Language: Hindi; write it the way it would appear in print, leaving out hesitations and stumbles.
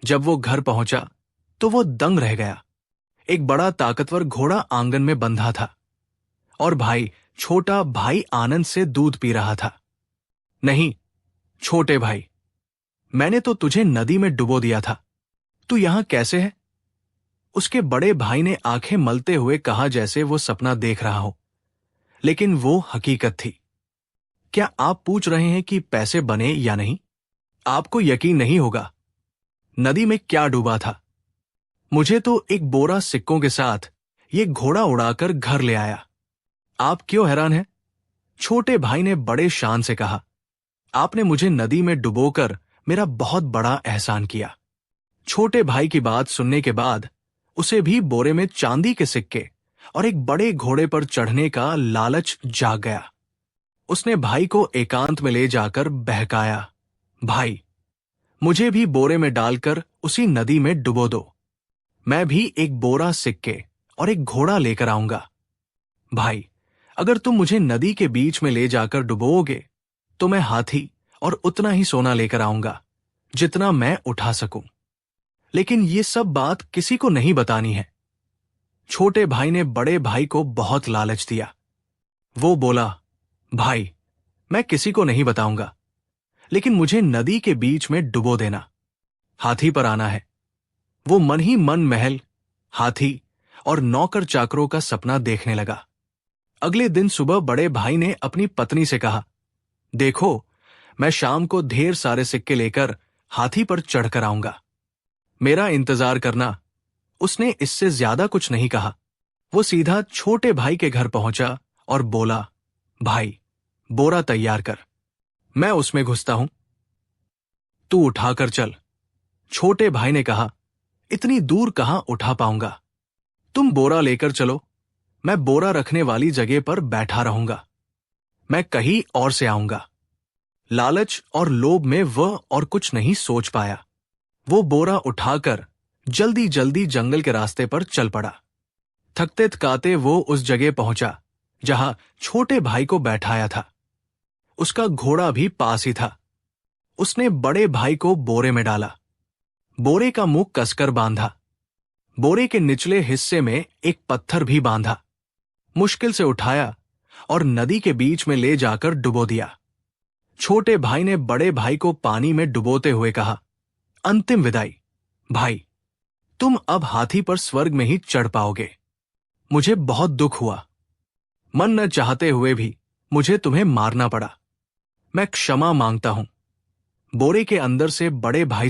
जब वो घर पहुंचा तो वो दंग रह गया। एक बड़ा ताकतवर घोड़ा आंगन में बंधा था और भाई, छोटा भाई आनंद से दूध पी रहा था। नहीं छोटे भाई, मैंने तो तुझे नदी में डुबो दिया था, तू यहां कैसे है? उसके बड़े भाई ने आंखें मलते हुए कहा, जैसे वो सपना देख रहा हो, लेकिन वो हकीकत थी। क्या आप पूछ रहे हैं कि पैसे बने या नहीं? आपको यकीन नहीं होगा, नदी में क्या डूबा था। मुझे तो एक बोरा सिक्कों के साथ ये घोड़ा उड़ाकर घर ले आया। आप क्यों हैरान हैं? छोटे भाई ने बड़े शान से कहा, आपने मुझे नदी में डुबोकर मेरा बहुत बड़ा एहसान किया। छोटे भाई की बात सुनने के बाद उसे भी बोरे में चांदी के सिक्के और एक बड़े घोड़े पर चढ़ने का लालच जाग गया। उसने भाई को एकांत में ले जाकर बहकाया, भाई, मुझे भी बोरे में डालकर उसी नदी में डुबो दो। मैं भी एक बोरा सिक्के और एक घोड़ा लेकर आऊंगा। भाई, अगर तुम मुझे नदी के बीच में ले जाकर डुबोओगे तो मैं हाथी और उतना ही सोना लेकर आऊंगा जितना मैं उठा सकूं। लेकिन ये सब बात किसी को नहीं बतानी है। छोटे भाई ने बड़े भाई को बहुत लालच दिया। वो बोला, भाई, मैं किसी को नहीं बताऊंगा, लेकिन मुझे नदी के बीच में डुबो देना। हाथी पर आना है। वो मन ही मन महल, हाथी और नौकर चाकरों का सपना देखने लगा। अगले दिन सुबह बड़े भाई ने अपनी पत्नी से कहा, देखो, मैं शाम को ढेर सारे सिक्के लेकर हाथी पर चढ़कर आऊंगा, मेरा इंतजार करना। उसने इससे ज्यादा कुछ नहीं कहा। वो सीधा छोटे भाई के घर पहुंचा और बोला, भाई, बोरा तैयार कर, मैं उसमें घुसता हूं, तू उठाकर चल। छोटे भाई ने कहा, इतनी दूर कहां उठा पाऊंगा, तुम बोरा लेकर चलो, मैं बोरा रखने वाली जगह पर बैठा रहूंगा, मैं कहीं और से आऊंगा। लालच और लोभ में वह और कुछ नहीं सोच पाया। वो बोरा उठाकर जल्दी जल्दी जंगल के रास्ते पर चल पड़ा। थकते थकाते वो उस जगह पहुंचा जहां छोटे भाई को बैठाया था। उसका घोड़ा भी पास ही था। उसने बड़े भाई को बोरे में डाला, बोरे का मुंह कसकर बांधा, बोरे के निचले हिस्से में एक पत्थर भी बांधा, मुश्किल से उठाया और नदी के बीच में ले जाकर डुबो दिया। छोटे भाई ने बड़े भाई को पानी में डुबोते हुए कहा, अंतिम विदाई, भाई, तुम अब हाथी पर स्वर्ग में ही चढ़ पाओगे। मुझे बहुत दुख हुआ, मन न चाहते हुए भी मुझे तुम्हें मारना पड़ा, मैं क्षमा मांगता हूं। बोरे के अंदर से बड़े भाई